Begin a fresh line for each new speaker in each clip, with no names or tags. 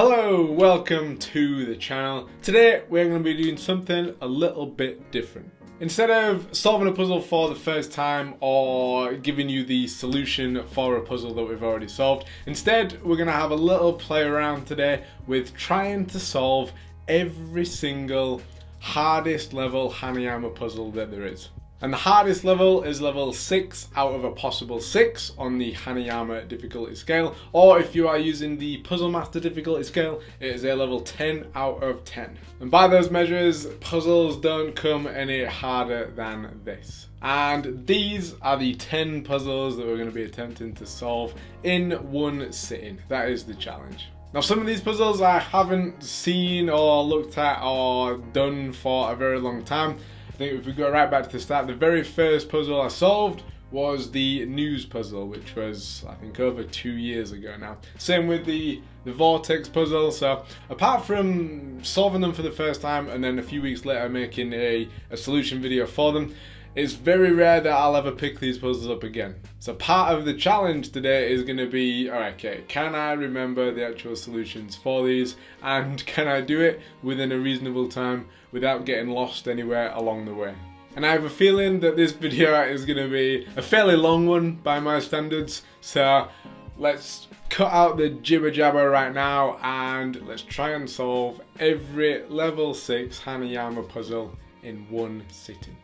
Hello, welcome to the channel. Today we're going to be doing something a little bit different. Instead of solving a puzzle for the first time or giving you the solution for a puzzle that we've already solved, instead we're going to have a little play around today with trying to solve every single hardest level Hanayama puzzle that there is. And the hardest level is level 6 out of a possible 6 on the Hanayama difficulty scale, or if you are using the Puzzle Master difficulty scale, it is a level 10 out of 10. And by those measures, puzzles don't come any harder than this. And these are the 10 puzzles that we're going to be attempting to solve in one sitting. That is the challenge. Now, some of these puzzles I haven't seen or looked at or done for a very long time. I think if we go right back to the start, the very first puzzle I solved was the news puzzle, which was, I think, over 2 years ago now. Same with the Vortex puzzle. So apart from solving them for the first time and then a few weeks later making a solution video for them, it's very rare that I'll ever pick these puzzles up again. So part of the challenge today is going to be, alright, okay, can I remember the actual solutions for these, and can I do it within a reasonable time without getting lost anywhere along the way? And I have a feeling that this video is going to be a fairly long one by my standards, so let's cut out the jibber jabber right now and let's try and solve every level 6 Hanayama puzzle in one sitting.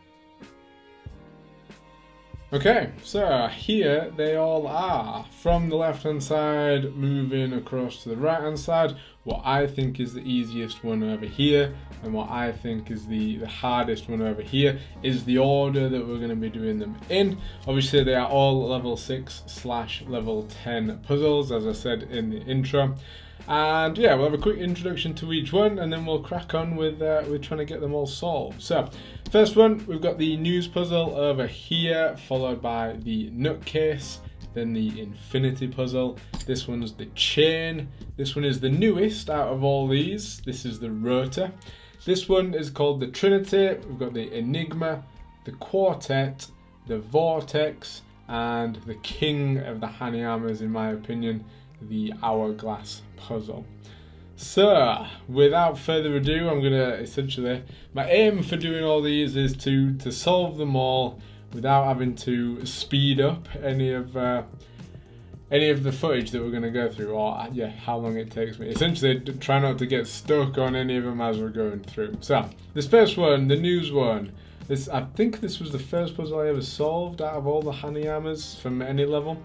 Okay, so here they all are. From the left hand side, moving across to the right hand side, what I think is the easiest one over here, and what I think is the hardest one over here, is the order that we're going to be doing them in. Obviously they are all level 6/level 10 puzzles, as I said in the intro. And yeah, we'll have a quick introduction to each one and then we'll crack on with trying to get them all solved. So, first one, we've got the news puzzle over here, followed by the Nutcase, then the infinity puzzle. This one's the chain. This one is the newest out of all these. This is the Rotor. This one is called the Trinity. We've got the Enigma, the Quartet, the Vortex, and the king of the Hanayamas, in my opinion, the Hourglass puzzle. So, without further ado, I'm gonna essentially, my aim for doing all these is to solve them all without having to speed up any of the footage that we're gonna go through, or yeah, how long it takes me. Essentially, try not to get stuck on any of them as we're going through. So, this first one, the news one. I think this was the first puzzle I ever solved out of all the Hanayamas from any level.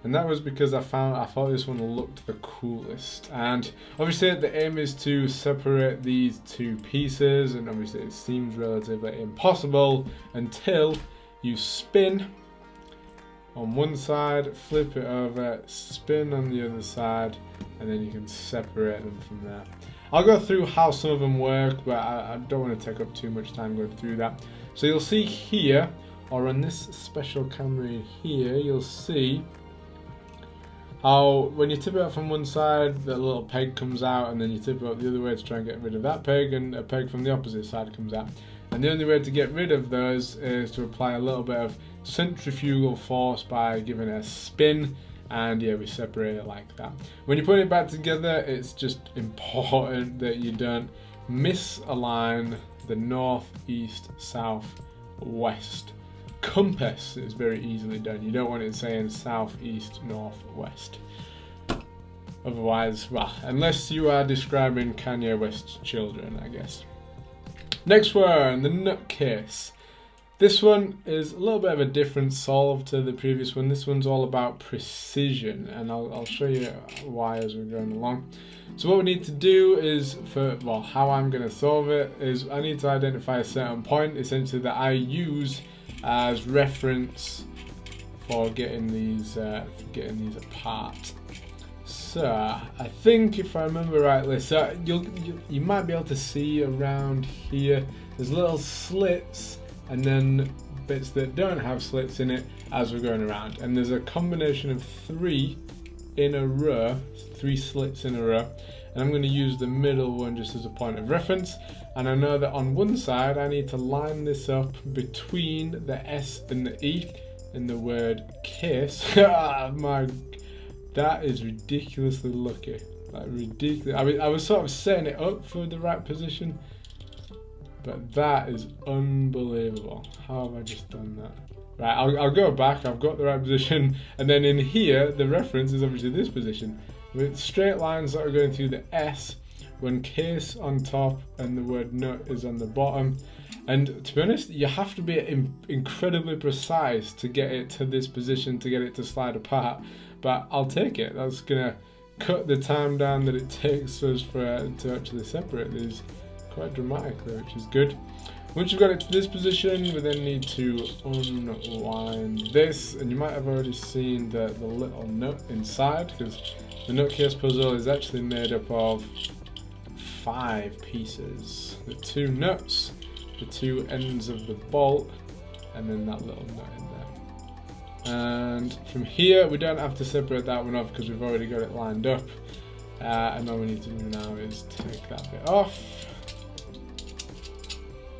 And that was because I thought this one looked the coolest. And obviously the aim is to separate these two pieces, and obviously it seems relatively impossible until you spin on one side, flip it over, spin on the other side, and then you can separate them from there. I'll go through how some of them work, but I don't want to take up too much time going through that. So you'll see here, or on this special camera in here, you'll see how when you tip it up from one side, the little peg comes out, and then you tip it up the other way to try and get rid of that peg, and a peg from the opposite side comes out. And the only way to get rid of those is to apply a little bit of centrifugal force by giving it a spin, and yeah, we separate it like that. When you put it back together, it's just important that you don't misalign the north, east, south, west. Compass is very easily done. You don't want it saying south, east, north, west. Otherwise, well, unless you are describing Kanye West's children, I guess. Next one, the Nutcase. This one is a little bit of a different solve to the previous one. This one's all about precision, and I'll show you why as we're going along. So what we need to do is, how I'm going to solve it is I need to identify a certain point, essentially, that I use as reference for getting these apart. So I think, if I remember rightly, so you might be able to see around here, there's little slits and then bits that don't have slits in it as we're going around, and there's a combination of 3 in a row, 3 slits in a row, and I'm going to use the middle one just as a point of reference. And I know that on one side I need to line this up between the S and the E in the word case. That is ridiculously lucky. like ridiculous. I was sort of setting it up for the right position, but that is unbelievable. How have I just done that? Right, I'll go back. I've got the right position, and then in here the reference is obviously this position with straight lines that are going through the S, when case on top and the word nut is on the bottom. And to be honest, you have to be incredibly precise to get it to this position, to get it to slide apart. But I'll take it. That's gonna cut the time down that it takes us to actually separate these quite dramatically, which is good. Once you've got it to this position, we then need to unwind this, and you might have already seen the little nut inside, because the Nutcase puzzle is actually made up of 5 pieces. The 2 nuts, the 2 ends of the bolt, and then that little nut in there. And from here, we don't have to separate that one off because we've already got it lined up. And all we need to do now is take that bit off.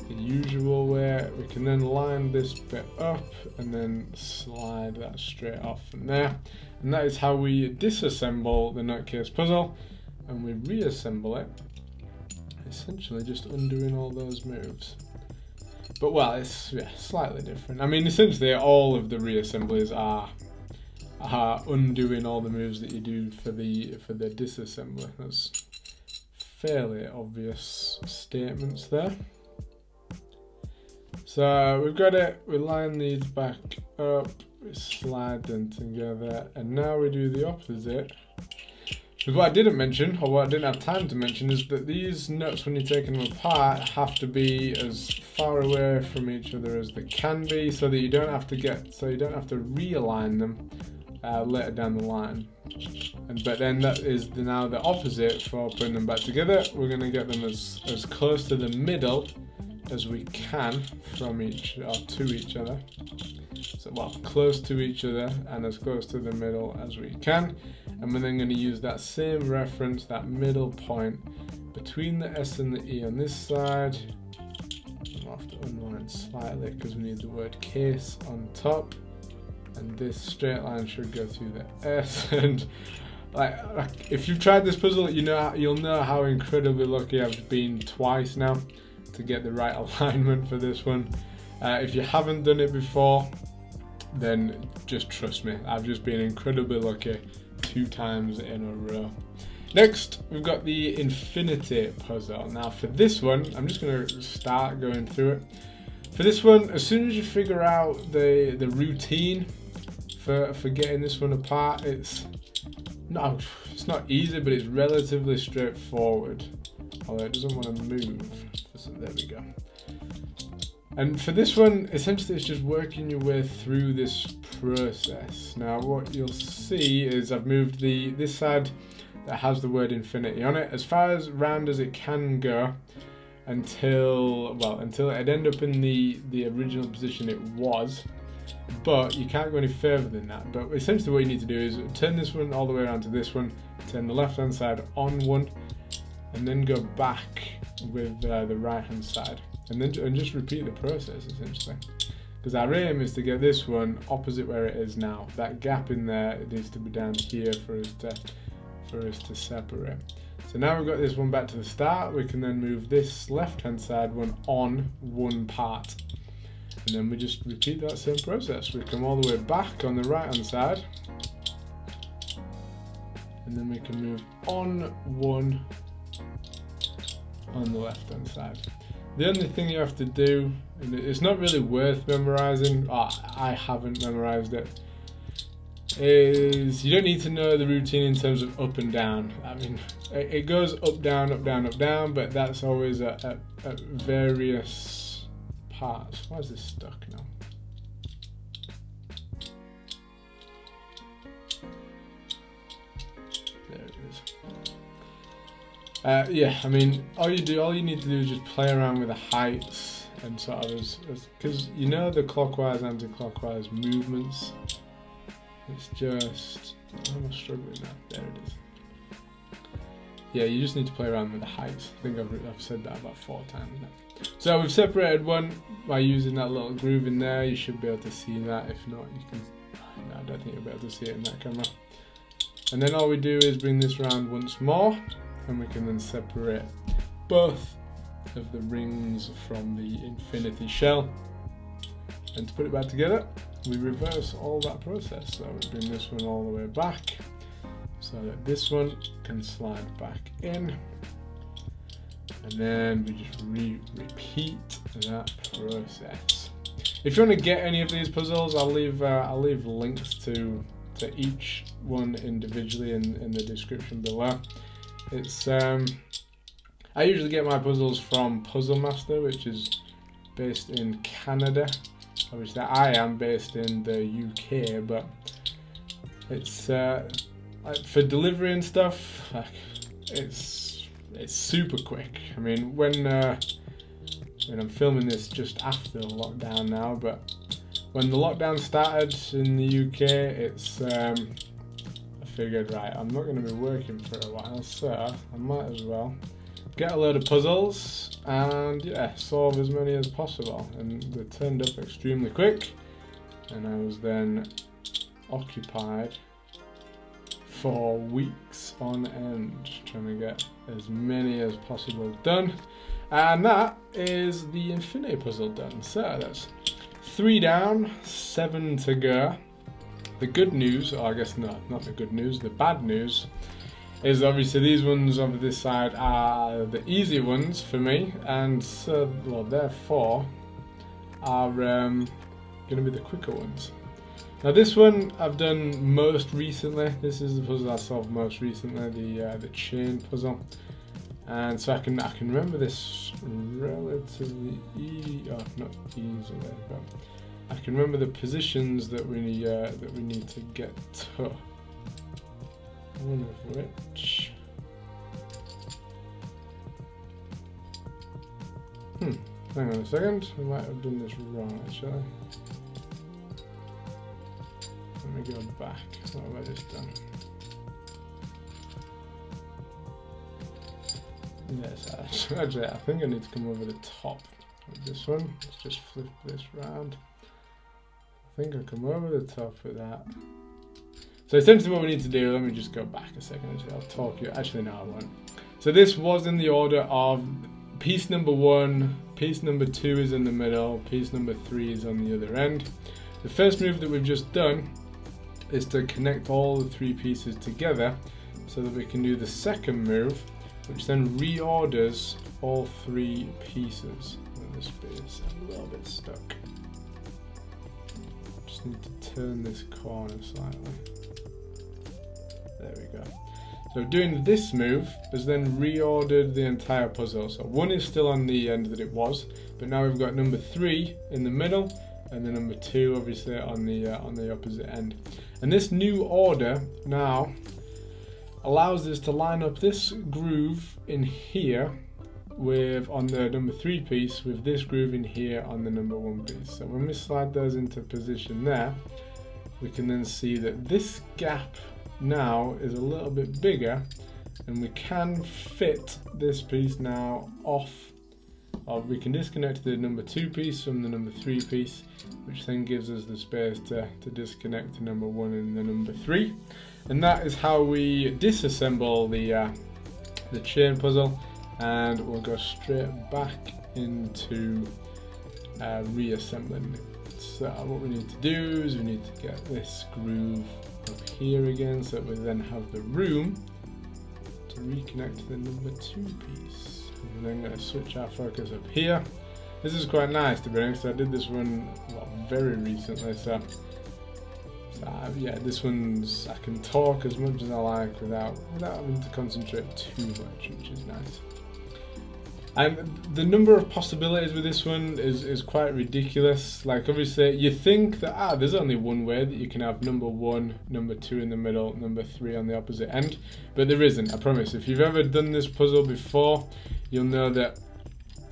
The usual way. We can then line this bit up and then slide that straight off from there. And that is how we disassemble the Nutcase puzzle, and we reassemble it, essentially just undoing all those moves. But well, it's slightly different. I mean, essentially all of the reassemblies are undoing all the moves that you do for the disassembly. That's fairly obvious statements there. So we've got it, we line these back up, we slide them together, and now we do the opposite. Because what I didn't mention, or what I didn't have time to mention, is that these nuts, when you're taking them apart, have to be as far away from each other as they can be, so that you don't have to realign them later down the line. But then that is now the opposite for putting them back together. We're going to get them as close to the middle as we can from to each other. So, well, close to each other and as close to the middle as we can. And we're then going to use that same reference, that middle point between the S and the E on this side. I'll have to unwind slightly because we need the word case on top. And this straight line should go through the S. And like if you've tried this puzzle, you'll know how incredibly lucky I've been twice now to get the right alignment for this one. If you haven't done it before, then just trust me, I've just been incredibly lucky 2 times in a row. Next, we've got the infinity puzzle. Now for this one, I'm just going to start going through it. For this one, as soon as you figure out the routine for getting this one apart, it's not easy, but it's relatively straightforward. Although it doesn't want to move. So there we go. And for this one, essentially it's just working your way through this process. Now what you'll see is I've moved this side that has the word infinity on it as far as round as it can go until it'd end up in the original position it was. But you can't go any further than that. But essentially what you need to do is turn this one all the way around to this one, turn the left hand side on one, and then go back with the right hand side, and just repeat the process essentially. Because our aim is to get this one opposite where it is now. That gap in there, it needs to be down here for us to separate. So now we've got this one back to the start. We can then move this left hand side one on one part, and then we just repeat that same process. We come all the way back on the right hand side, and then we can move on one on the left hand side. The only thing you have to do, and it's not really worth memorizing, I haven't memorized it, is you don't need to know the routine in terms of up and down. I mean, it goes up, down, up, down, up, down, but that's always at various parts. Why is this stuck now? There it is. Yeah, I mean, all you need to do is just play around with the heights and sort of because you know the clockwise, anti-clockwise movements. It's just, I'm struggling now. There it is. Yeah, you just need to play around with the heights. I think I've said that about 4 times now. So we've separated one by using that little groove in there. You should be able to see that. If not, you can. No, I don't think you'll be able to see it in that camera. And then all we do is bring this round once more, and we can then separate both of the rings from the infinity shell. And to put it back together, we reverse all that process. So we bring this one all the way back so that this one can slide back in. And then we just repeat that process. If you want to get any of these puzzles, I'll leave links to each one individually in the description below. It's I usually get my puzzles from Puzzle Master, which is based in Canada. Obviously, I am based in the UK, but it's like for delivery and stuff, like it's super quick. I mean, when I'm filming this just after the lockdown now, but when the lockdown started in the UK, it's I figured, right, I'm not going to be working for a while, so I might as well get a load of puzzles and yeah, solve as many as possible. And they turned up extremely quick, and I was then occupied for weeks on end trying to get as many as possible done. And that is the infinity puzzle done. So that's 3 down, 7 to go. The good news, or I guess not the good news, the bad news is obviously these ones over this side are the easy ones for me, and so, well, therefore are going to be the quicker ones. Now this one I've done most recently. This is the puzzle I solved most recently, the chain puzzle, and so I can remember this relatively not easily, but I can remember the positions that we need to get to. One of which, hang on a second, I might have done this wrong actually. Let me go back. What have I just done? Yes, actually, I think I need to come over the top of this one. Let's just flip this round. I think I'll come over the top of that. So essentially what we need to do, let me just go back a second, actually, I'll talk you, actually no I won't. So this was in the order of piece number 1, piece number 2 is in the middle, piece number 3 is on the other end. The first move that we've just done is to connect all the 3 pieces together so that we can do the second move, which then reorders all 3 pieces. And this bit is a little bit stuck. Just need to turn this corner slightly. There we go. So doing this move has then reordered the entire puzzle. So 1 is still on the end that it was, but now we've got number 3 in the middle, and then number 2 obviously on the opposite end. And this new order now allows us to line up this groove in here with on the number 3 piece with this groove in here on the number 1 piece. So when we slide those into position there, we can then see that this gap now is a little bit bigger, and we can fit this piece now off, or we can disconnect the number 2 piece from the number 3 piece, which then gives us the space to disconnect the number 1 and the number 3. And that is how we disassemble the chain puzzle, and we'll go straight back into reassembling it. So what we need to do is we need to get this groove up here again, so that we then have the room to reconnect the number 2 piece. And then I'm going to switch our focus up here. This is quite nice, to be honest. I did this one very recently, so yeah, this one's, I can talk as much as I like without having to concentrate too much, which is nice. And the number of possibilities with this one is quite ridiculous. Like, obviously you think that there's only one way that you can have number 1, number 2 in the middle, number 3 on the opposite end, but there isn't, I promise. If you've ever done this puzzle before, you'll know that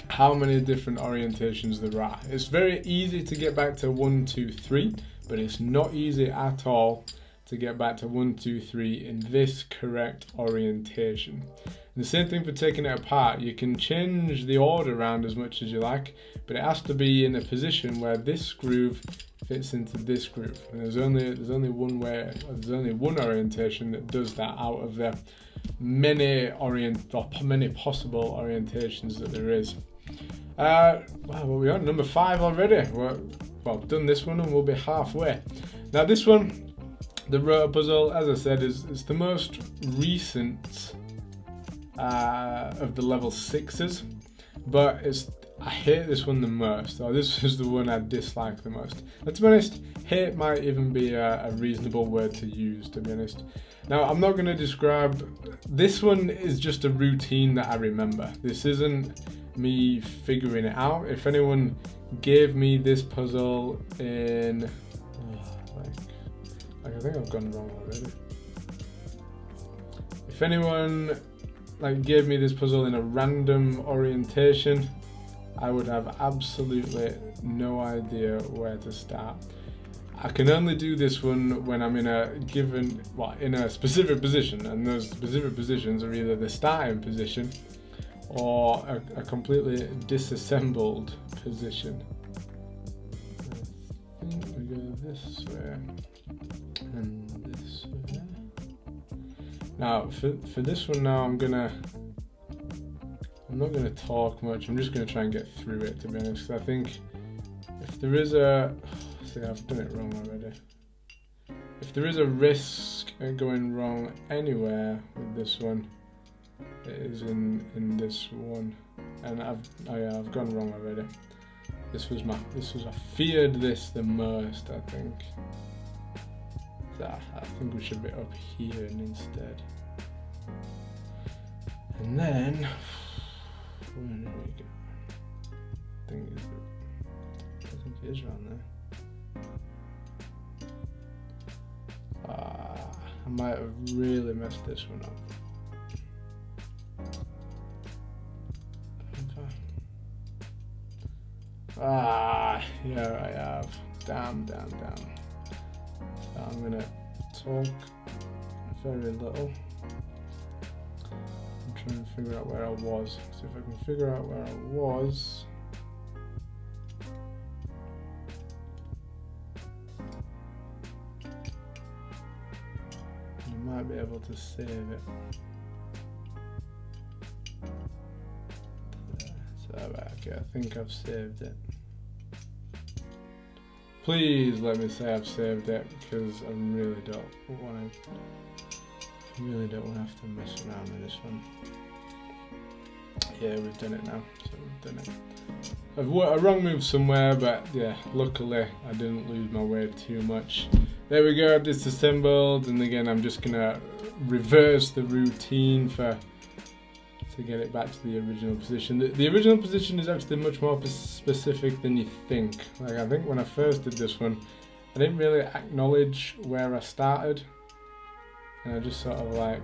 how many different orientations there are. It's very easy to get back to 1, 2, 3, but it's not easy at all to get back to 1, 2, 3 in this correct orientation. And the same thing for taking it apart. You can change the order around as much as you like, but it has to be in a position where this groove fits into this group. And there's only one way, there's only one orientation that does that out of the many possible orientations that there is. Wow, we're on number 5 already. Well, I've done this one and we'll be halfway. Now this one, the Rotor puzzle, as I said, is the most recent of the level 6s, but I hate this one the most, or this is the one I dislike the most. And to be honest, hate might even be a reasonable word to use, to be honest. Now, I'm not going to describe, this one is just a routine that I remember. This isn't me figuring it out. If anyone gave me this puzzle in, like I think I've gone wrong already. If anyone gave me this puzzle in a random orientation, I would have absolutely no idea where to start. I can only do this one when I'm in a specific position, and those specific positions are either the starting position or a completely disassembled position. I think we go this way and this way. Now, for this one now, I'm not gonna talk much. I'm just gonna try and get through it, to be honest. I think if there is see, I've done it wrong already. If there is a risk of going wrong anywhere with this one, it is in this one, and I've gone wrong already. I feared this the most. I think we should be up here instead. And then where did we go? I think it is around there. I might have really messed this one up. Yeah, I have. Damn. So I'm gonna talk very little. I'm trying to figure out where I was. See if I can figure out where I was. I might be able to save it. Okay, I think I've saved it. Please let me say I've saved it, because I really don't want to have to mess around with this one. Yeah, we've done it now. So we've done it. I've wrong move somewhere, but yeah, luckily I didn't lose my way too much. There we go, disassembled, and again I'm just gonna reverse the routine to get it back to the original position. The original position is actually much more specific than you think. I think when I first did this one, I didn't really acknowledge where I started, and I just sort of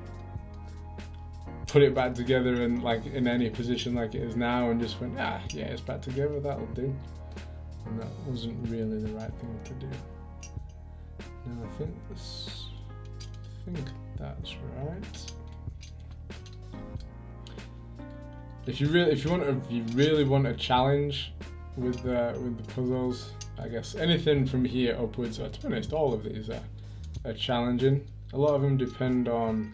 put it back together and in any position like it is now, and just went, yeah, it's back together, that'll do. And that wasn't really the right thing to do. Now I think that's right. If you really want a challenge with the puzzles, I guess anything from here upwards, or to be honest, all of these are challenging. A lot of them depend on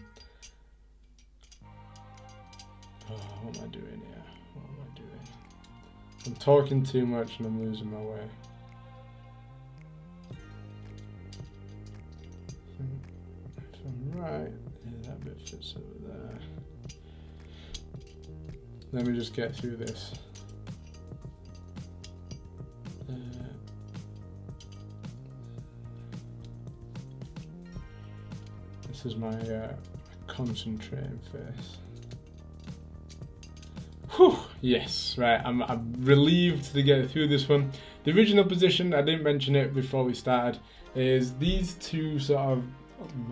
what am I doing here? I'm talking too much and I'm losing my way. If I'm right, yeah, that bit fits over there. Let me just get through this. This is my concentrating face. Whew, yes, right, I'm relieved to get through this one. The original position, I didn't mention it before we started, is these two sort of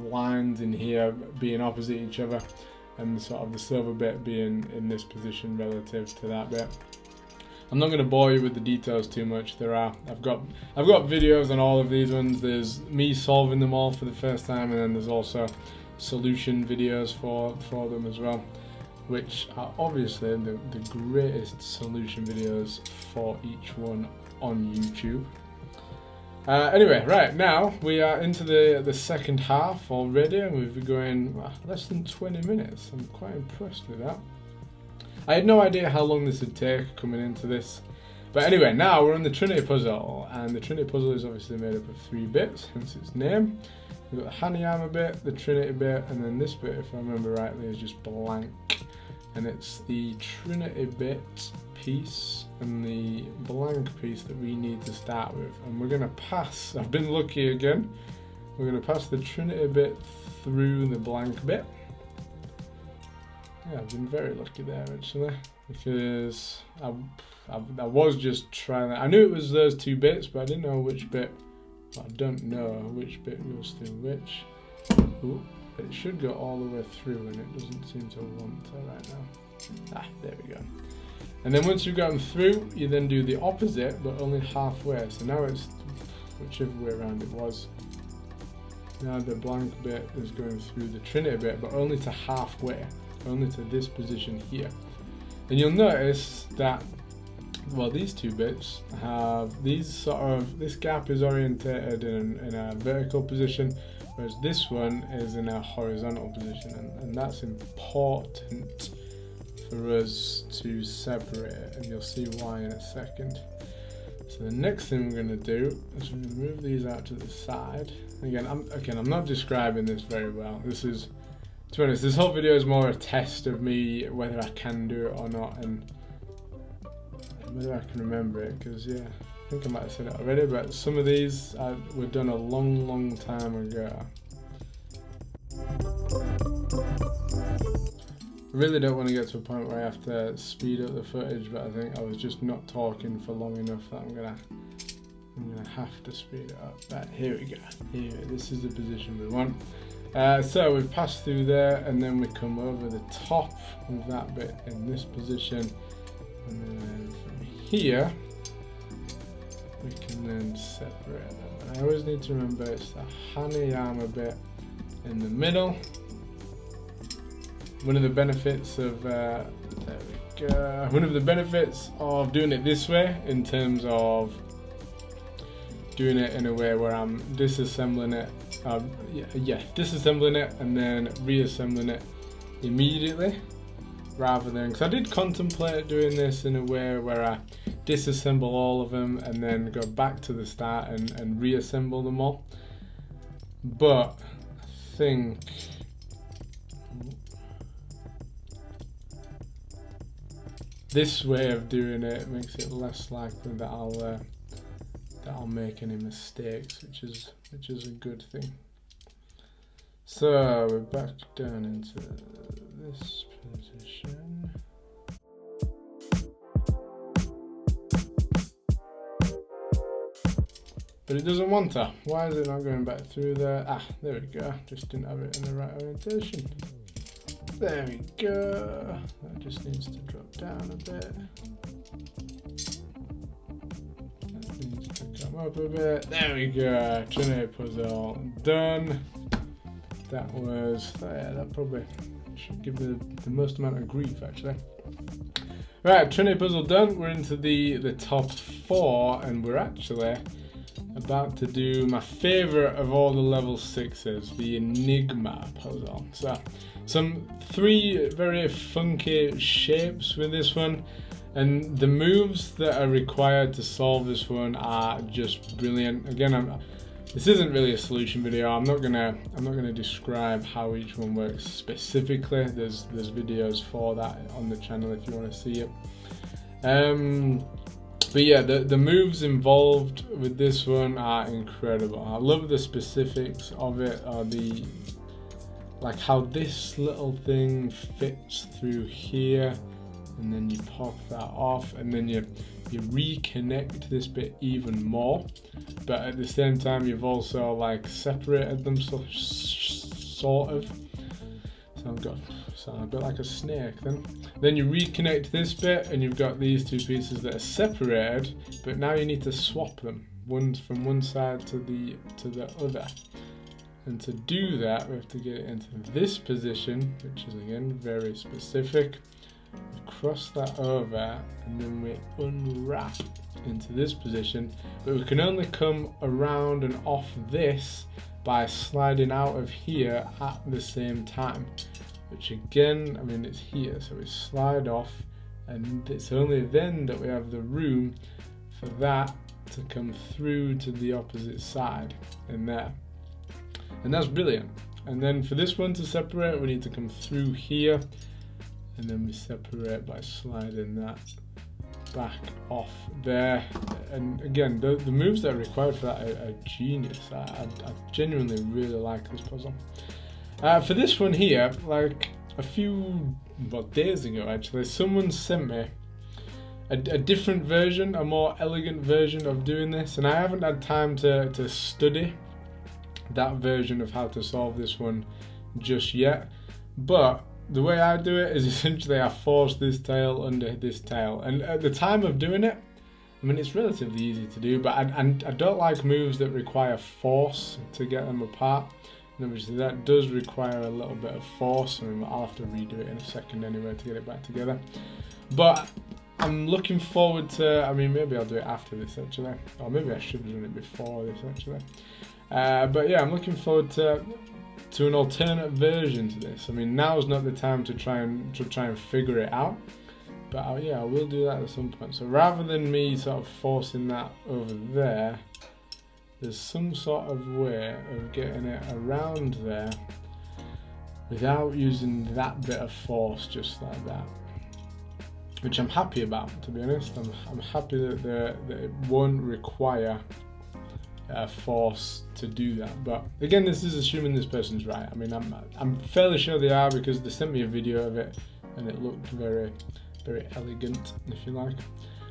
lines in here being opposite each other, and sort of the silver bit being in this position relative to that bit. I'm not going to bore you with the details too much. I've got videos on all of these ones. There's me solving them all for the first time, and then there's also solution videos for them as well, which are obviously the greatest solution videos for each one on YouTube. Anyway, right, now we are into the second half already, and we've been going less than 20 minutes. I'm quite impressed with that. I had no idea how long this would take coming into this. But anyway, now we're on the Trinity puzzle, and the Trinity puzzle is obviously made up of 3 bits, hence its name. We've got the Hanayama bit, the Trinity bit, and then this bit, if I remember rightly, is just blank. And it's the Trinity bit piece and the blank piece that we need to start with. And we're going to pass, I've been lucky again, we're going to pass the Trinity bit through the blank bit. Yeah, I've been very lucky there actually, because I was just trying, I knew it was those 2 bits, but I didn't know which bit, well, I don't know which bit goes through which. Ooh. But it should go all the way through, and it doesn't seem to want to right now. There we go. And then once you've got them through, you then do the opposite, but only halfway. So now it's whichever way around it was. Now the blank bit is going through the Trinity bit, but only to halfway, only to this position here. And you'll notice that, well, these 2 bits have these this gap is orientated in a vertical position, whereas this one is in a horizontal position, and that's important for us to separate, and you'll see why in a second. So the next thing we're going to do is we're going to move these out to the side. Again, I'm not describing this very well. This is, to be honest, this whole video is more a test of me whether I can do it or not, and whether I can remember it, because yeah, I think I might have said it already, but some of these were done a long time ago. I really don't want to get to a point where I have to speed up the footage, but I think I was just not talking for long enough that I'm gonna have to speed it up. Right, here we go. Here, this is the position we want. So we've passed through there, and then we come over the top of that bit in this position, and then from here we can then separate them. And I always need to remember it's the Hanayama bit in the middle. One of the benefits of one of the benefits of doing it this way, in terms of doing it in a way where I'm disassembling it, disassembling it and then reassembling it immediately, rather than, because I did contemplate doing this in a way where I disassemble all of them and then go back to the start and reassemble them all, but I think this way of doing it makes it less likely that I'll make any mistakes, which is a good thing. So we're back down into this position. But it doesn't want to. Why is it not going back through there? There we go. Just didn't have it in the right orientation. There we go. That just needs to drop down a bit. That needs to come up a bit. There we go. Trinity puzzle done. That was, yeah, that probably should give me the most amount of grief actually. Right, Trinity puzzle done. We're into the top 4, and we're actually about to do my favourite of all the level 6s, the Enigma puzzle. So some 3 very funky shapes with this one, and the moves that are required to solve this one are just brilliant. Again, this isn't really a solution video. I'm not gonna describe how each one works specifically. There's videos for that on the channel if you want to see it. But yeah, the moves involved with this one are incredible. I love the specifics of it, or like how this little thing fits through here, and then you pop that off, and then you reconnect this bit even more, but at the same time you've also like separated them sort of. So a bit like a snake then. Then you reconnect this bit, and you've got these 2 pieces that are separated, but now you need to swap them, from one side to the other. And to do that, we have to get it into this position, which is again very specific. cross that over, and then we unwrap into this position, but we can only come around and off this by sliding out of here at the same time, which again, I mean, it's here, so we slide off, and it's only then that we have the room for that to come through to the opposite side in there, and that's brilliant. And then for this one to separate, we need to come through here, and then we separate by sliding that back off there. And again, the moves that are required for that are genius. I genuinely really like this puzzle. For this one here, like a few days ago actually, someone sent me a different version, a more elegant version of doing this, and I haven't had time to study that version of how to solve this one just yet. But the way I do it is essentially I force this tail under this tail, and at the time of doing it, I mean, it's relatively easy to do, but I don't like moves that require force to get them apart, and obviously that does require a little bit of force. I mean, I'll have to redo it in a second anyway to get it back together, but I'm looking forward to, I mean, maybe I'll do it after this actually, or maybe I should have done it before this actually. But yeah, I'm looking forward to an alternate version to this. I mean, now's not the time to try and figure it out, but yeah, I will do that at some point. So rather than me sort of forcing that over there, there's some sort of way of getting it around there without using that bit of force, just like that, which I'm happy about, to be honest. I'm happy that it won't require force to do that. But again, this is assuming this person's right. I mean, I'm fairly sure they are, because they sent me a video of it and it looked very, very elegant, if you like.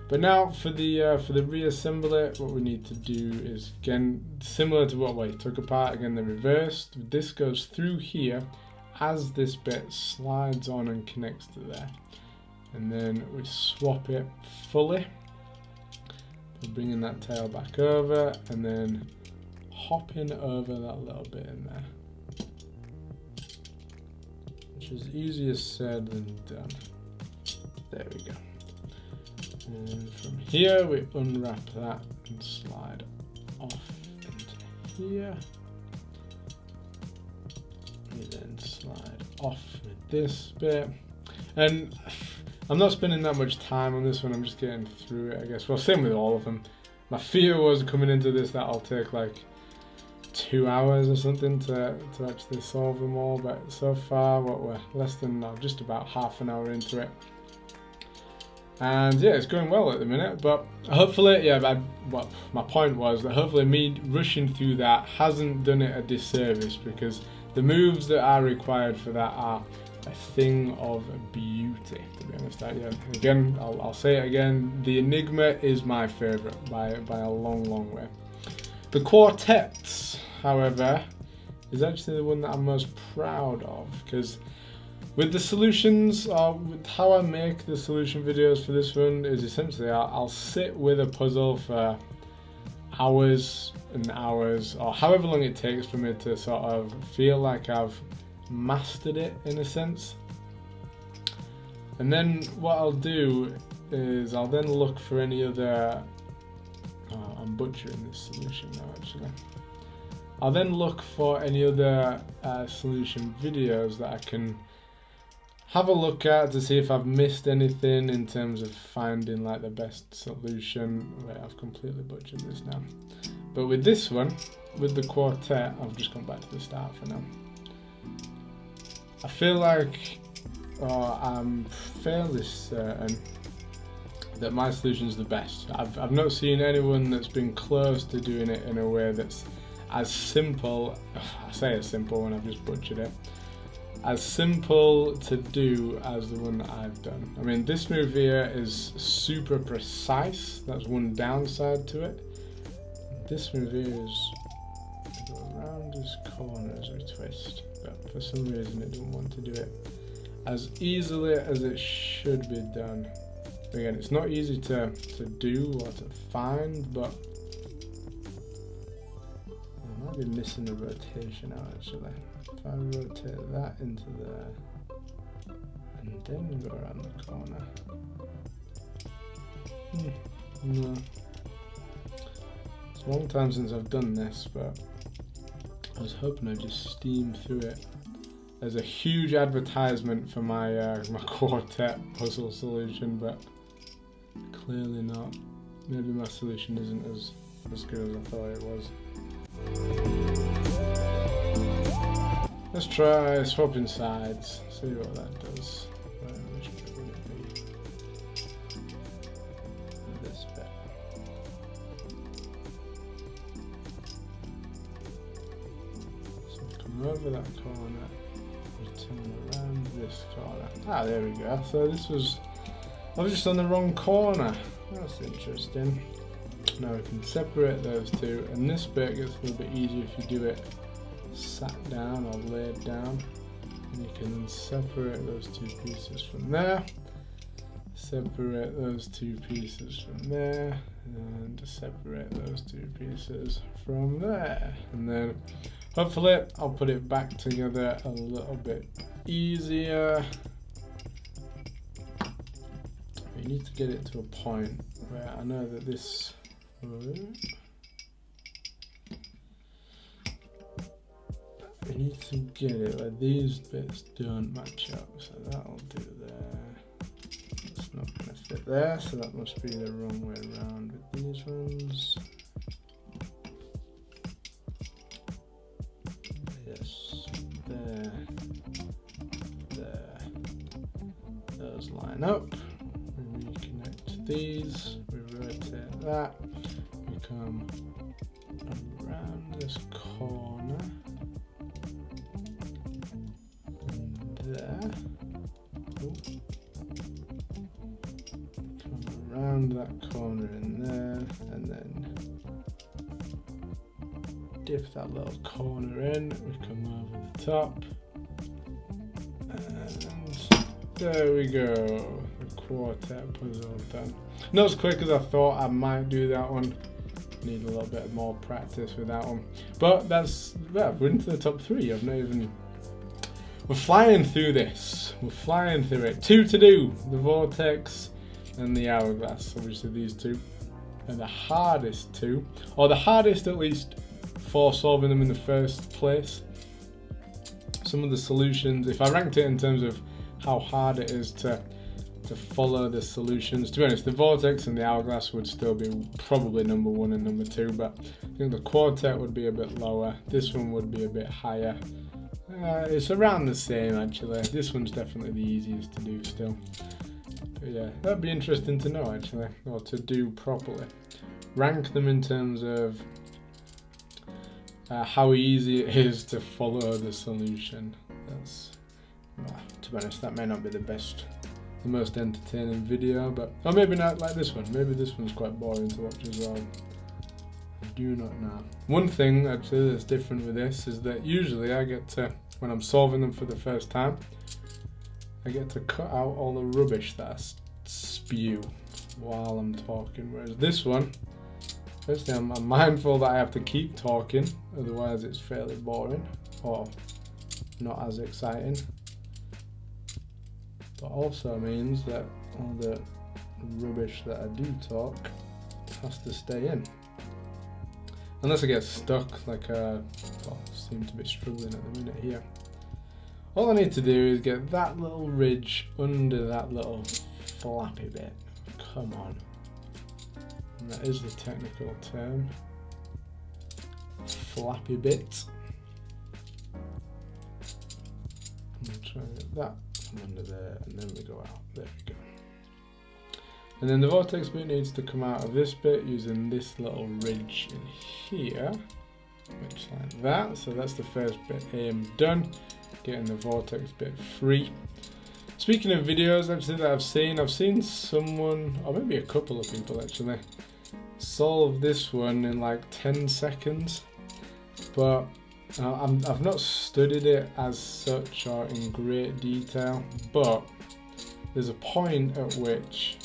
But now for the reassembly, what we need to do is, again, similar to what we took apart, again the reverse. This goes through here as this bit slides on and connects to there, and then we swap it fully. We're bringing that tail back over and then hopping over that little bit in there, which is easier said than done. There we go. And from here we unwrap that and slide off into here. We then slide off with this bit, and I'm not spending that much time on this one, I'm just getting through it, I guess. Well, same with all of them. My fear was coming into this that I'll take like 2 hours or something to actually solve them all, but so far we're less than, just about half an hour into it. And yeah, it's going well at the minute, but hopefully, yeah, my point was that hopefully me rushing through that hasn't done it a disservice, because the moves that are required for that are a thing of beauty, to be honest. Yeah, again, I'll say it again, the Enigma is my favourite by a long way. The Quartet, however, is actually the one that I'm most proud of, because with the solutions, with how I make the solution videos for this one, is essentially I'll sit with a puzzle for hours and hours, or however long it takes for me to sort of feel like I've mastered it in a sense. And then what I'll do is I'll then look for any other, I'm butchering this solution now actually. I'll then look for any other solution videos that I can have a look at to see if I've missed anything in terms of finding like the best solution. Wait, I've completely butchered this now. But with this one, with the Quartet, I've just gone back to the start for now. I feel like I'm fairly certain that my solution is the best. I've not seen anyone that's been close to doing it in a way that's as simple, I say as simple when I've just butchered it, as simple to do as the one that I've done. I mean, this move here is super precise, that's one downside to it. This move here is go around this corner as we twist, but for some reason it doesn't want to do it as easily as it should be done. Again, it's not easy to do or to find, but I might be missing a rotation out actually. If I rotate that into there, and then go around the corner. No. It's a long time since I've done this, but I was hoping I'd just steam through it. There's a huge advertisement for my my Quartet puzzle solution, but clearly not. Maybe my solution isn't as good as I thought it was. Let's try swapping sides, see what that does. Which bit would it be? This bit. So come over that corner, turn around this corner. Ah, there we go. So I was just on the wrong corner. That's interesting. Now we can separate those two, and this bit gets a little bit easier if you do it sat down or laid down. And you can then separate those two pieces from there, separate those two pieces from there, and separate those two pieces from there. And then hopefully I'll put it back together a little bit easier. You need to get it to a point where I know that this I need to get it where these bits don't match up, so that'll do there. It's not going to fit there, so that must be the wrong way around with these ones. Yes, there, there. Those line up. We reconnect these, we rotate that, we come around this corner. There. Ooh. Come around that corner in there, and then dip that little corner in. We come over the top, and there we go. The Quartet puzzle done. Not as quick as I thought. I might do that one. Need a little bit more practice with that one, but that's we're into the top 3. I've not even. We're flying through this. We're flying through it. 2 to do. The Vortex and the Hourglass. Obviously these two are the hardest 2. Or the hardest at least for solving them in the first place. Some of the solutions, if I ranked it in terms of how hard it is to follow the solutions, to be honest, the Vortex and the Hourglass would still be probably number 1 and number 2, but I think the Quartet would be a bit lower. This one would be a bit higher. It's around the same actually. This one's definitely the easiest to do still. But yeah, that'd be interesting to know actually, or to do properly. Rank them in terms of how easy it is to follow the solution. That's, to be honest, that may not be the most entertaining video, but or maybe not like this one. Maybe this one's quite boring to watch as well. I do not know. One thing actually that's different with this is that usually I get to, when I'm solving them for the first time, I get to cut out all the rubbish that I spew while I'm talking, whereas this one, firstly I'm mindful that I have to keep talking, otherwise it's fairly boring or not as exciting, but also means that all the rubbish that I do talk has to stay in. Unless I get stuck, like seem to be struggling at the minute here. All I need to do is get that little ridge under that little flappy bit. Come on. And that is the technical term. Flappy bit. I'm trying to get that from under there, and then we go out. There we go. And then the Vortex bit needs to come out of this bit using this little ridge in here, which like that. So that's the first bit aim done, getting the Vortex bit free. Speaking of videos actually that I've seen someone, or maybe a couple of people actually, solve this one in like 10 seconds, but I've not studied it as such or in great detail, but there's a point at which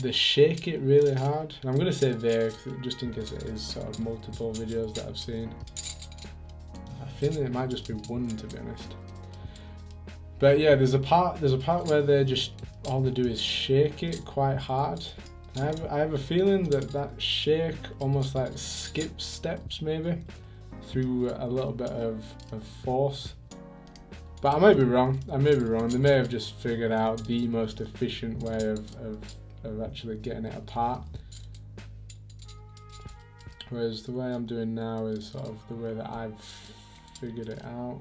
they shake it really hard. And I'm going to say there, just in case it is sort of multiple videos that I've seen. I feel like it might just be one, to be honest. But yeah, there's a part where they just, all they do is shake it quite hard. I have a feeling that shake almost like skips steps maybe through a little bit of force. But I may be wrong. They may have just figured out the most efficient way of actually getting it apart. Whereas the way I'm doing now is sort of the way that I've figured it out.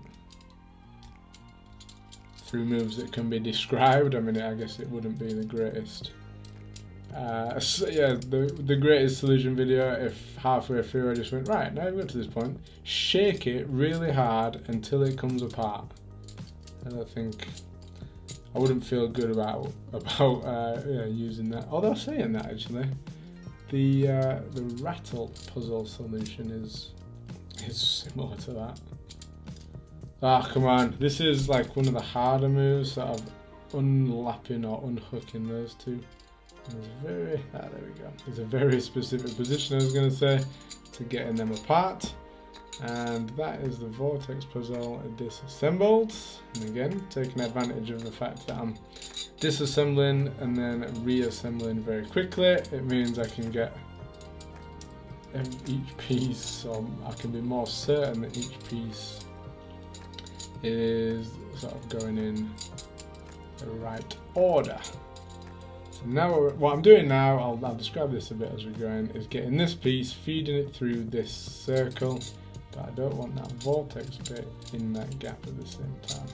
Through moves that can be described. I mean, I guess it wouldn't be the greatest. So yeah, the greatest solution video if halfway through I just went, right, now we've got to this point, shake it really hard until it comes apart. I don't think, I wouldn't feel good about yeah, using that. Although saying that actually, the rattle puzzle solution is similar to that. Ah, come on, this is like one of the harder moves, sort of unlapping or unhooking those two. There we go. There's a very specific position, I was going to say, to getting them apart. And that is the Vortex puzzle disassembled. And again, taking advantage of the fact that I'm disassembling and then reassembling very quickly, it means I can get each piece, so I can be more certain that each piece is sort of going in the right order. So now what I'm doing now, I'll describe this a bit as we're going, is getting this piece, feeding it through this circle, but I don't want that vortex bit in that gap at the same time.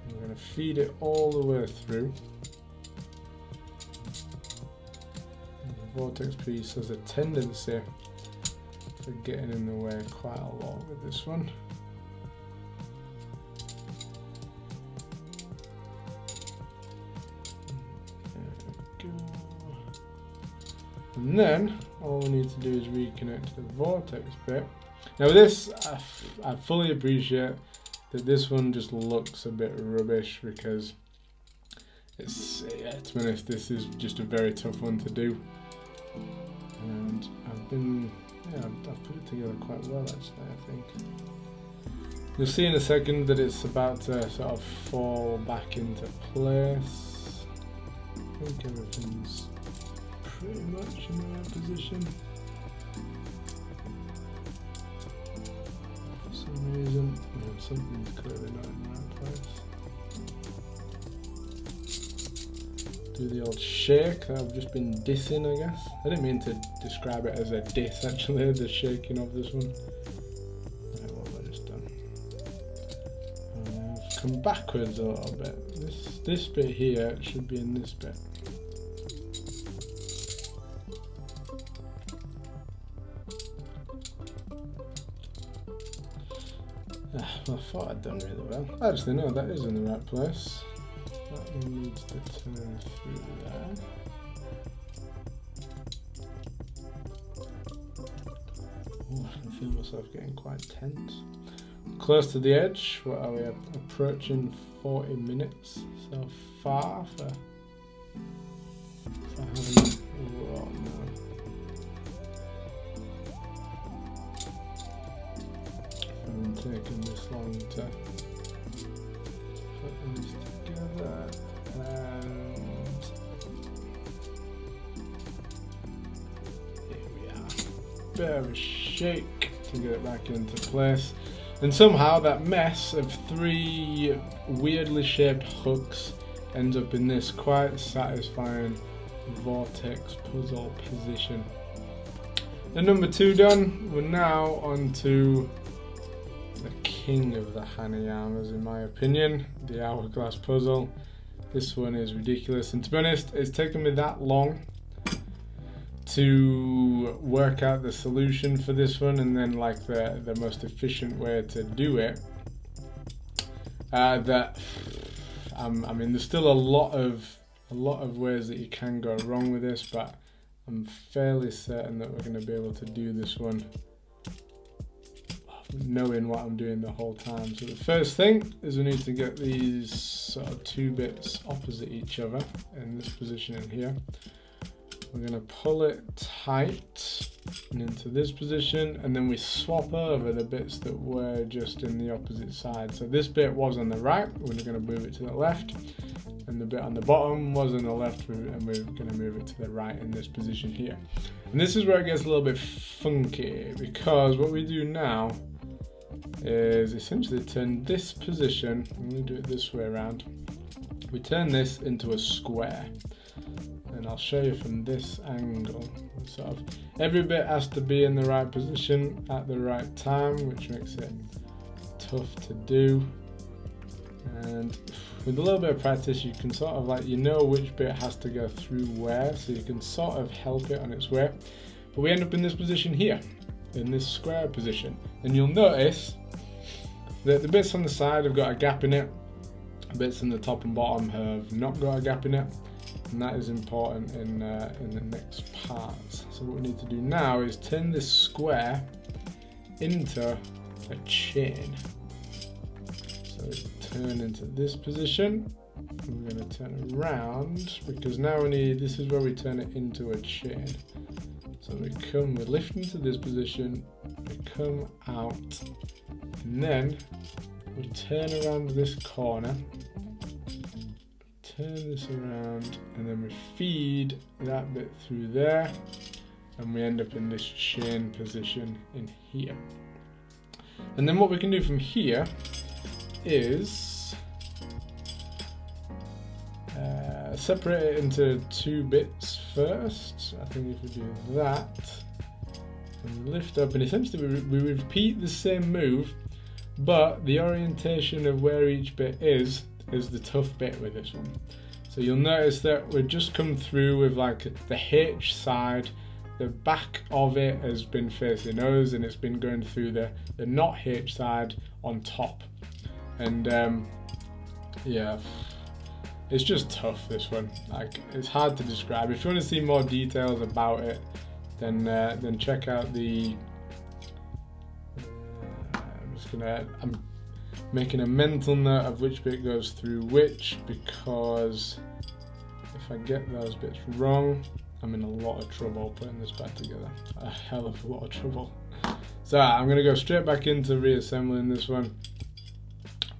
I'm going to feed it all the way through. And the vortex piece has a tendency for getting in the way quite a lot with this one. And then all we need to do is reconnect to the vortex bit. Now with this, I fully appreciate that this one just looks a bit rubbish because it's, yeah, to be honest, this is just a very tough one to do. And I've put it together quite well actually, I think. You'll see in a second that it's about to sort of fall back into place. I think everything's pretty much in the right position. For some reason, something's clearly not in the right place. Do the old shake that I've just been dissing, I guess. I didn't mean to describe it as a diss actually, the shaking of this one. Right, what have I just done? I've come backwards a little bit. This bit here should be in this bit. I thought I'd done really well. Actually, no, that is in the right place. That one needs to turn through there. Ooh, I can feel myself getting quite tense. Close to the edge. What are we approaching? 40 minutes so far for having. Oh no. Taking this long to put these together, and here we are. Bit of a shake to get it back into place, and somehow that mess of 3 weirdly shaped hooks ends up in this quite satisfying vortex puzzle position. And number 2 done, we're now on to the king of the Hanayamas, in my opinion, the Hourglass puzzle. This one is ridiculous, and to be honest, it's taken me that long to work out the solution for this one, and then like the most efficient way to do it. I mean, there's still a lot of ways that you can go wrong with this, but I'm fairly certain that we're going to be able to do this one knowing what I'm doing the whole time. So the first thing is we need to get these sort of 2 bits opposite each other in this position in here. we're going to pull it tight and into this position, and then we swap over the bits that were just in the opposite side. So this bit was on the right, we're going to move it to the left, and the bit on the bottom was on the left, and we're going to move it to the right in this position here. And this is where it gets a little bit funky, because what we do now is essentially turn this position, I'm going to do it this way around, we turn this into a square. And I'll show you from this angle. Sort of every bit has to be in the right position at the right time, which makes it tough to do. And with a little bit of practice, you can sort of like, you know which bit has to go through where, so you can sort of help it on its way. But we end up in this position here, in this square position. And you'll notice that the bits on the side have got a gap in it, the bits on the top and bottom have not got a gap in it. And that is important in the next parts. So what we need to do now is turn this square into a chain. So turn into this position. We're going to turn around, because now we need, this is where we turn it into a chain. So we lift into this position, we come out, and then we turn around this corner, turn this around, and then we feed that bit through there, and we end up in this chain position in here. And then what we can do from here is separate it into two bits first. I think if we do that and lift up, and essentially we repeat the same move, but the orientation of where each bit is the tough bit with this one. So you'll notice that we've just come through with like the H side, the back of it has been facing us, and it's been going through the not H side on top. And yeah, it's just tough, this one. Like, it's hard to describe. If you want to see more details about it, then check out the I'm making a mental note of which bit goes through which, because if I get those bits wrong, I'm in a lot of trouble putting this back together. A hell of a lot of trouble. So I'm going to go straight back into reassembling this one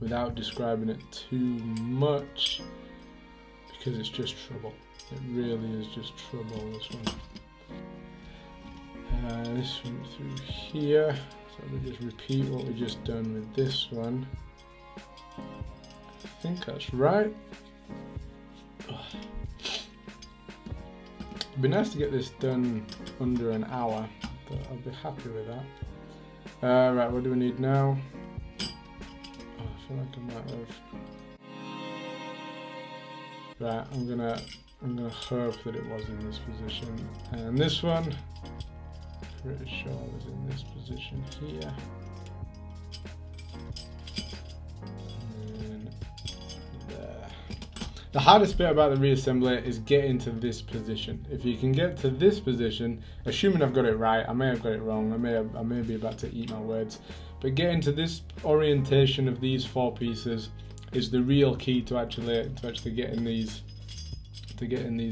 without describing it too much, because it's just trouble. It really is just trouble, this one. This one through here. So we just repeat what we just done with this one. I think that's right. Ugh. It'd be nice to get this done under an hour, but I'll be happy with that. Right, what do we need now? Oh, I feel like I might have. Right, I'm gonna hope that it was in this position, and this one, pretty sure was in this position here. And there. The hardest bit about the reassembly is getting to this position. If you can get to this position, assuming I've got it right, I may have got it wrong, I may be about to eat my words, but getting to this orientation of these four pieces is the real key to actually getting these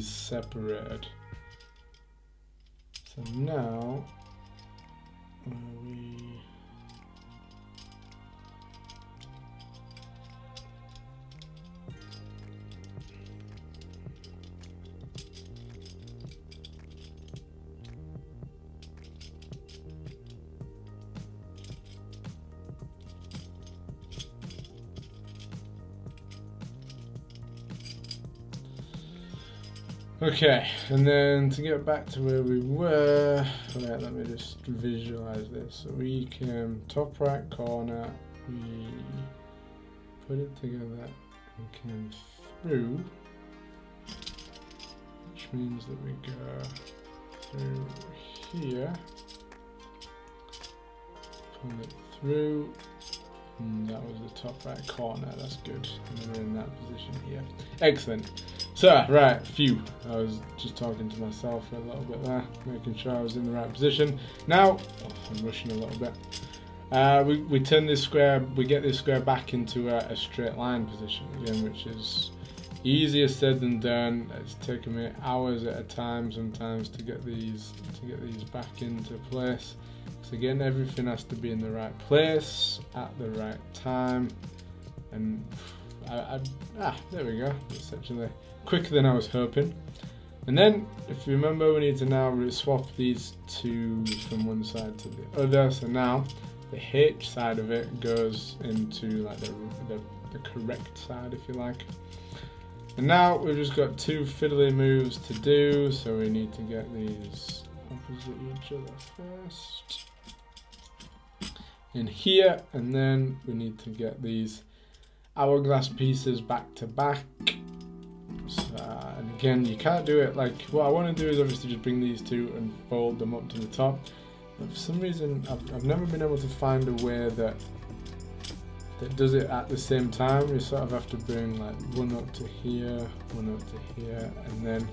separated. So now okay, and then to get back to where we were, right, let me just visualize this. So we can, top right corner, we put it together and came through, which means that we go through here, pull it through, and that was the top right corner. That's good. And then we're in that position here. Excellent. So, right, phew. I was just talking to myself for a little bit there, making sure I was in the right position. Now, I'm rushing a little bit. We turn this square, we get this square back into a straight line position again, which is Easier said than done. It's taken me hours at a time sometimes to get these back into place. So again, everything has to be in the right place at the right time. And there we go. It's actually quicker than I was hoping. And then, if you remember, we need to now swap these two from one side to the other. So now the H side of it goes into like the correct side, if you like. And now we've just got two fiddly moves to do. So we need to get these opposite each other first. In here, and then we need to get these hourglass pieces back to back. So, and again, you can't do it like, what I want to do is obviously just bring these two and fold them up to the top. But for some reason, I've never been able to find a way that does it at the same time. You sort of have to bring like one up to here, one up to here, and then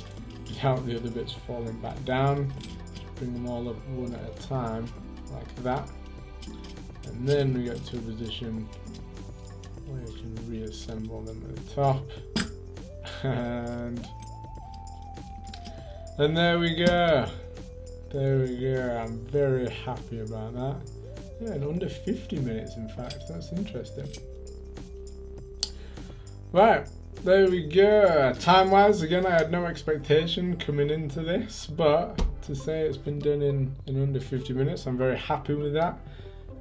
without the other bits falling back down, just bring them all up one at a time, like that. And then we get to a position where you can reassemble them at the top. And there we go. There we go. I'm very happy about that. Yeah, in under 50 minutes, in fact. That's interesting. Right, there we go. Time-wise, again, I had no expectation coming into this, but to say it's been done in under 50 minutes, I'm very happy with that.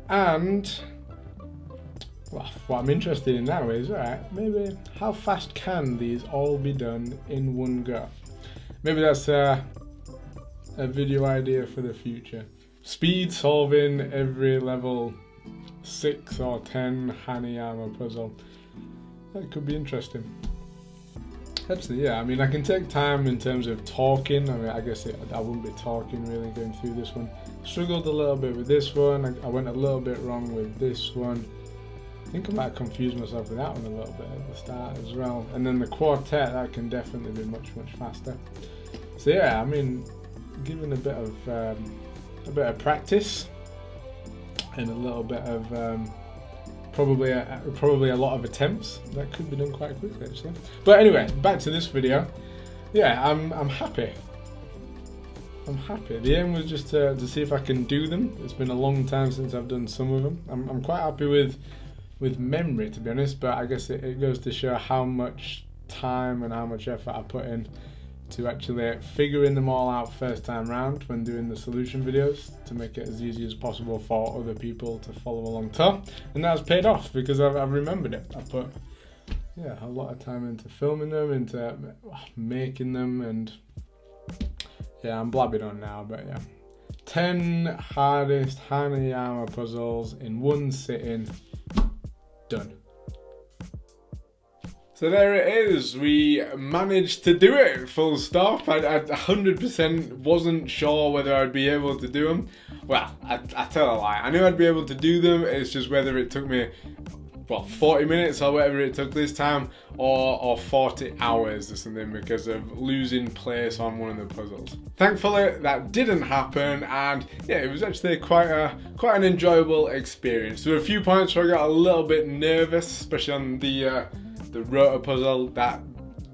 And well, what I'm interested in now is, alright, maybe how fast can these all be done in one go? Maybe that's a video idea for the future. Speed solving every level 6 or 10 Hanayama puzzle. That could be interesting. Actually, yeah, I mean, I can take time in terms of talking. I mean, I guess I wouldn't be talking really going through this one. Struggled a little bit with this one. I went a little bit wrong with this one. I think I might have confused myself with that one a little bit at the start as well. And then the Quartet, that can definitely be much faster. So yeah, I mean, given a bit of practice and a little bit of probably a lot of attempts, that could be done quite quickly actually. But anyway, back to this video. Yeah, I'm happy. I'm happy. The aim was just to see if I can do them. It's been a long time since I've done some of them. I'm quite happy with memory, to be honest, but I guess it goes to show how much time and how much effort I put in to actually figuring them all out first time round when doing the solution videos, to make it as easy as possible for other people to follow along too. And that's paid off because I've remembered it. I put a lot of time into filming them, into making them, and yeah, I'm blabbing on now, but yeah. 10 hardest Hanayama puzzles in one sitting. Done. So there it is, we managed to do it, full stop. I 100% wasn't sure whether I'd be able to do them. Well, I tell a lie, I knew I'd be able to do them, it's just whether it took me, 40 minutes or whatever it took this time, or 40 hours or something because of losing place on one of the puzzles. Thankfully, that didn't happen, and yeah, it was actually quite an enjoyable experience. There were a few points where I got a little bit nervous, especially on the Rotor puzzle.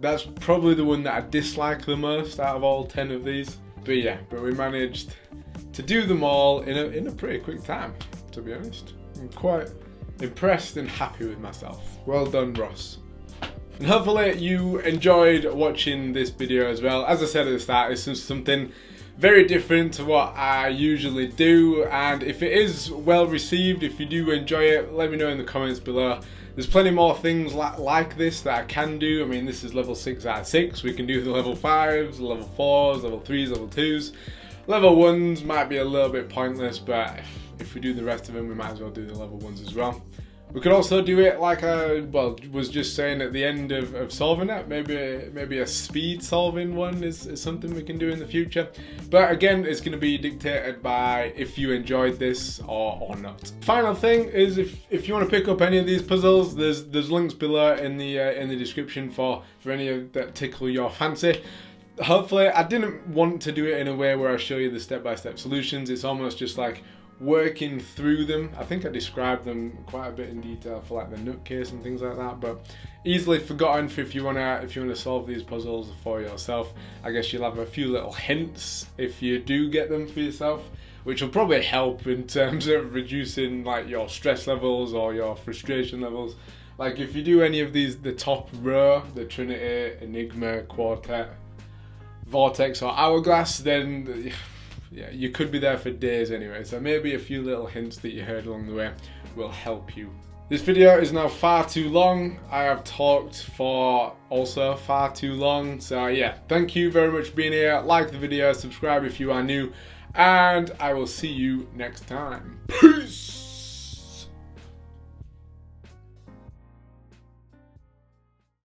That's probably the one that I dislike the most out of all 10 of these. But yeah, we managed to do them all in a pretty quick time, to be honest. I'm quite impressed and happy with myself. Well done, Ross. And hopefully you enjoyed watching this video as well. As I said at the start, this is something very different to what I usually do, and if it is well received, if you do enjoy it, let me know in the comments below. There's plenty more things like this that I can do. I mean, this is level 6 out of 6. We can do the level 5s, level 4s, level 3s, level 2s. Level 1s might be a little bit pointless, but if we do the rest of them, we might as well do the level 1s as well. We could also do it like I was just saying at the end of solving it. Maybe a speed solving one is something we can do in the future. But again, it's going to be dictated by if you enjoyed this or not. Final thing is, if you want to pick up any of these puzzles, there's links below in the description for any that tickle your fancy. Hopefully, I didn't want to do it in a way where I show you the step-by-step solutions. It's almost just like working through them. I think I described them quite a bit in detail for like the Nutcase and things like that, but easily forgotten for if you wanna solve these puzzles for yourself. I guess you'll have a few little hints if you do get them for yourself, which will probably help in terms of reducing like your stress levels or your frustration levels. Like if you do any of these, the top row, the Trinity, Enigma, Quartet, Vortex or Hourglass, then yeah, you could be there for days anyway. So maybe a few little hints that you heard along the way will help you. This video is now far too long. I have talked for also far too long. So yeah, thank you very much for being here. Like the video, subscribe if you are new, and I will see you next time. Peace!